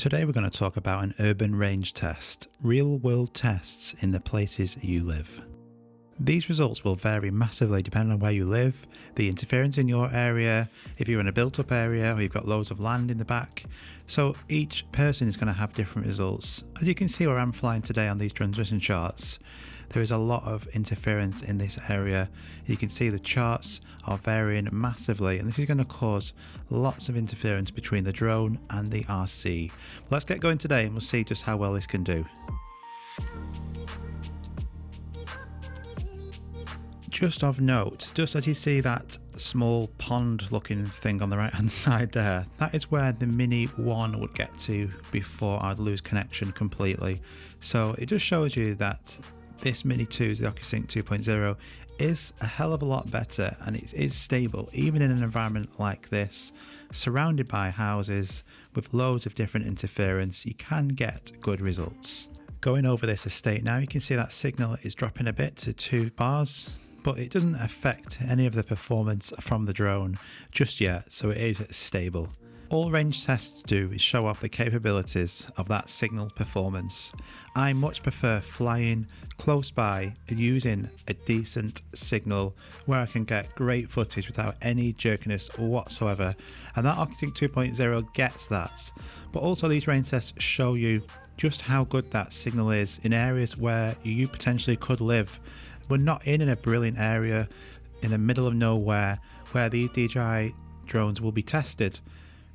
Today we're going to talk about an urban range test, real world tests in the places you live. These results will vary massively depending on where you live, the interference in your area, if you're in a built up area or you've got loads of land in the back. So each person is going to have different results. As you can see where I'm flying today on these transition charts, there is a lot of interference in this area. You can see the charts are varying massively, and this is going to cause lots of interference between the drone and the RC. Let's get going today and we'll see just how well this can do. Just of note, just as you see that small pond looking thing on the right hand side there, that is where the Mini 1 would get to before I'd lose connection completely. So it just shows you that this Mini 2, the OCUSYNC 2.0, is a hell of a lot better, and it is stable even in an environment like this, surrounded by houses with loads of different interference. You can get good results. Going over this estate now, you can see that signal is dropping a bit to 2 bars, but it doesn't affect any of the performance from the drone just yet, so it is stable. All range tests do is show off the capabilities of that signal performance. I much prefer flying close by and using a decent signal where I can get great footage without any jerkiness whatsoever, and that OCUSYNC 2.0 gets that. But also these range tests show you just how good that signal is in areas where you potentially could live. We're not in a brilliant area in the middle of nowhere where these DJI drones will be tested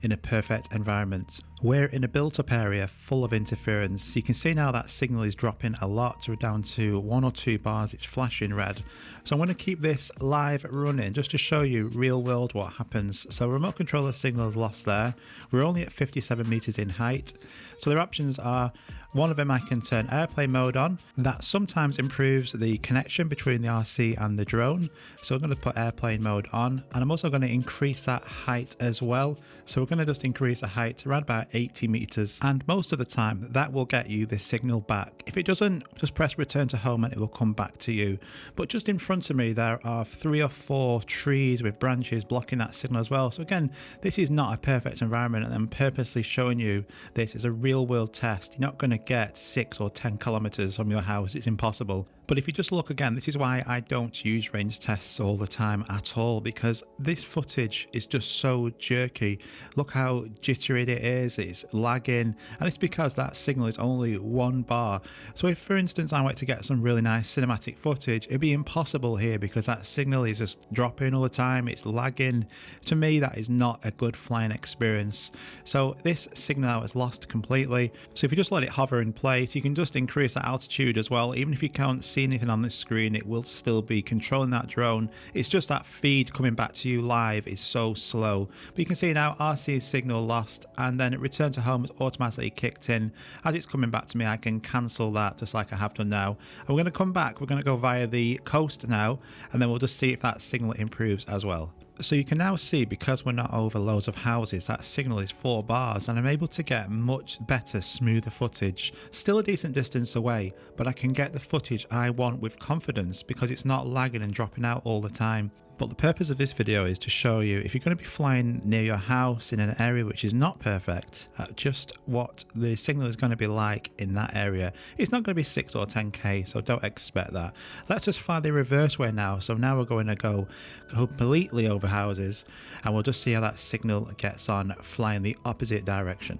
in a perfect environment. We're in a built up area full of interference. You can see now that signal is dropping a lot, so we're down to 1 or 2 bars, it's flashing red. So I'm going to keep this live running just to show you real world what happens. So remote controller signal is lost there. We're only at 57 meters in height. So their options are, one of them I can turn airplane mode on. That sometimes improves the connection between the RC and the drone. So I'm going to put airplane mode on, and I'm also going to increase that height as well. So we're going to just increase the height to around about 80 meters, and most of the time that will get you the signal back. If it doesn't, just press return to home and it will come back to you. But just in front of me there are 3 or 4 trees with branches blocking that signal as well. So again, this is not a perfect environment, and I'm purposely showing you this as a real world test. You're not going to get 6 or 10 kilometers from your house, it's impossible. But if you just look again, this is why I don't use range tests all the time at all, because this footage is just so jerky. Look how jittery it is, it's lagging, and it's because that signal is only 1 bar. So if, for instance, I went to get some really nice cinematic footage, it'd be impossible here because that signal is just dropping all the time, it's lagging. To me, that is not a good flying experience. So this signal now is lost completely. So if you just let it hover in place, you can just increase that altitude as well. Even if you can't see anything on this screen, it will still be controlling that drone. It's just that feed coming back to you live is so slow. But you can see now RC signal lost, and then it returned to home is automatically kicked in. As it's coming back to me, I can cancel that just like I have done now. And we're going to come back, we're going to go via the coast now, and then we'll just see if that signal improves as well. So you can now see, because we're not over loads of houses, that signal is 4 bars, and I'm able to get much better, smoother footage. Still a decent distance away, but I can get the footage I want with confidence because it's not lagging and dropping out all the time. But the purpose of this video is to show you, if you're going to be flying near your house in an area which is not perfect, just what the signal is going to be like in that area. It's not going to be 6 or 10k, so don't expect that. Let's just fly the reverse way now. So now we're going to go completely over houses, and we'll just see how that signal gets on flying the opposite direction.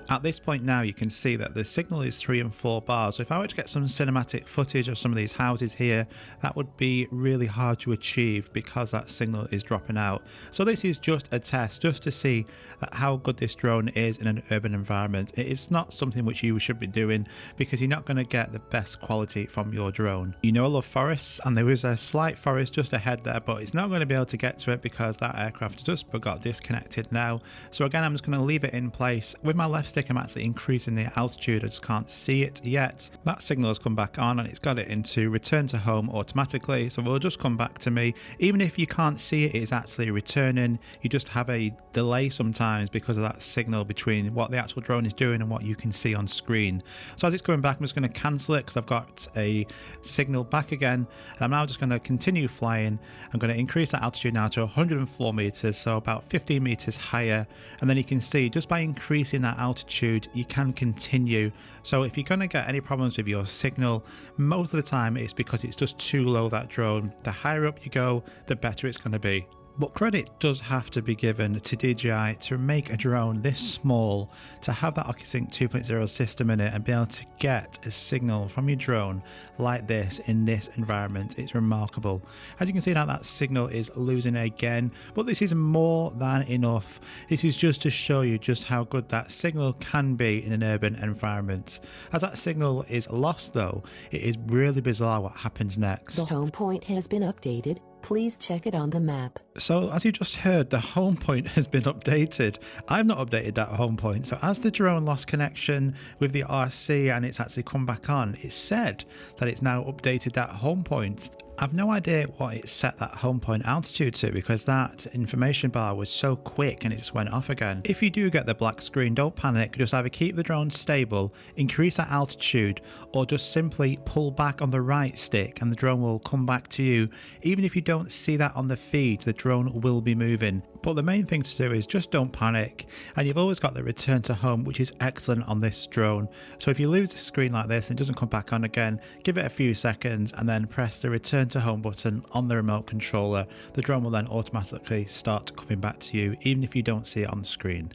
At this point now, you can see that the signal is 3 and 4 bars. So if I were to get some cinematic footage of some of these houses here, that would be really hard to achieve because that signal is dropping out. So this is just a test, just to see how good this drone is in an urban environment. It is not something which you should be doing because you're not going to get the best quality from your drone. You know I love forests, and there is a slight forest just ahead there, but it's not going to be able to get to it because that aircraft just got disconnected now. So again, I'm just going to leave it in place with my left stick stick I'm actually increasing the altitude, I just can't see it yet. That signal has come back on and it's got it into return to home automatically, so it will just come back to me. Even if you can't see it, it's actually returning. You just have a delay sometimes because of that signal between what the actual drone is doing and what you can see on screen. So as it's going back, I'm just going to cancel it because I've got a signal back again, and I'm now just going to continue flying. I'm going to increase that altitude now to 104 meters, so about 15 meters higher, and then you can see just by increasing that altitude you can continue. So if you're going to get any problems with your signal, most of the time it's because it's just too low, that drone. The higher up you go, the better it's going to be. But credit does have to be given to DJI to make a drone this small, to have that OCUSYNC 2.0 system in it and be able to get a signal from your drone like this in this environment. It's remarkable. As you can see now, that signal is losing again, but this is more than enough. This is just to show you just how good that signal can be in an urban environment. As that signal is lost though, it is really bizarre what happens next. The home point has been updated. Please check it on the map. So as you just heard, the home point has been updated. I've not updated that home point. So as the drone lost connection with the RC and it's actually come back on, it said that it's now updated that home point. I've no idea what it set that home point altitude to because that information bar was so quick and it just went off again. If you do get the black screen, don't panic. Just either keep the drone stable, increase that altitude, or just simply pull back on the right stick and the drone will come back to you. Even if you don't see that on the feed, the drone will be moving. But the main thing to do is just don't panic, and you've always got the return to home, which is excellent on this drone. So if you lose the screen like this and it doesn't come back on again, give it a few seconds and then press the return to home button on the remote controller. The drone will then automatically start coming back to you even if you don't see it on the screen.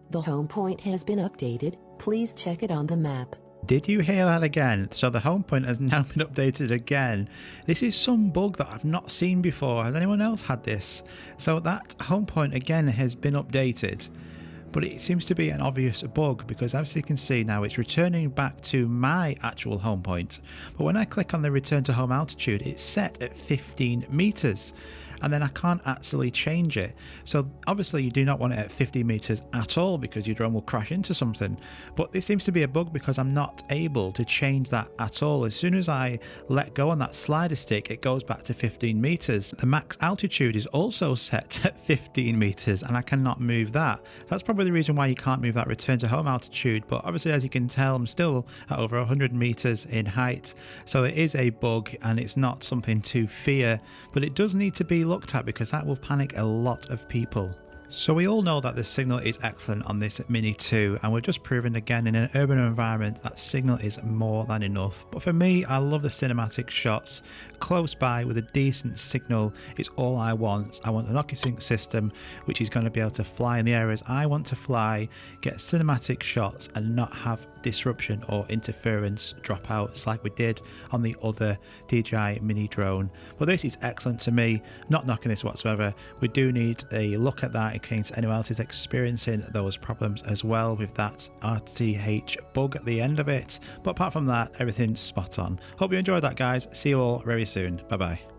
The home point has been updated. Please check it on the map. Did you hear that again? So the home point has now been updated again. This is some bug that I've not seen before. Has anyone else had this? So that home point again has been updated, but it seems to be an obvious bug because as you can see now it's returning back to my actual home point. But when I click on the return to home altitude, it's set at 15 meters. And then I can't actually change it. So obviously you do not want it at 50 meters at all because your drone will crash into something. But this seems to be a bug because I'm not able to change that at all. As soon as I let go on that slider stick, it goes back to 15 meters. The max altitude is also set at 15 meters and I cannot move that. That's probably the reason why you can't move that return to home altitude. But obviously, as you can tell, I'm still at over 100 meters in height. So it is a bug and it's not something to fear, but it does need to be looked at because that will panic a lot of people. So we all know that the signal is excellent on this Mini 2, and we're just proving again in an urban environment that signal is more than enough. But for me, I love the cinematic shots. Close by with a decent signal is all I want. I want an OCUSYNC system which is going to be able to fly in the areas I want to fly, get cinematic shots and not have disruption or interference dropouts like we did on the other DJI Mini drone. But this is excellent to me, not knocking this whatsoever. We do need a look at that in case anyone else is experiencing those problems as well with that RTH bug at the end of it. But apart from that, everything's spot on. Hope you enjoyed that, guys. See you all very soon. Bye bye.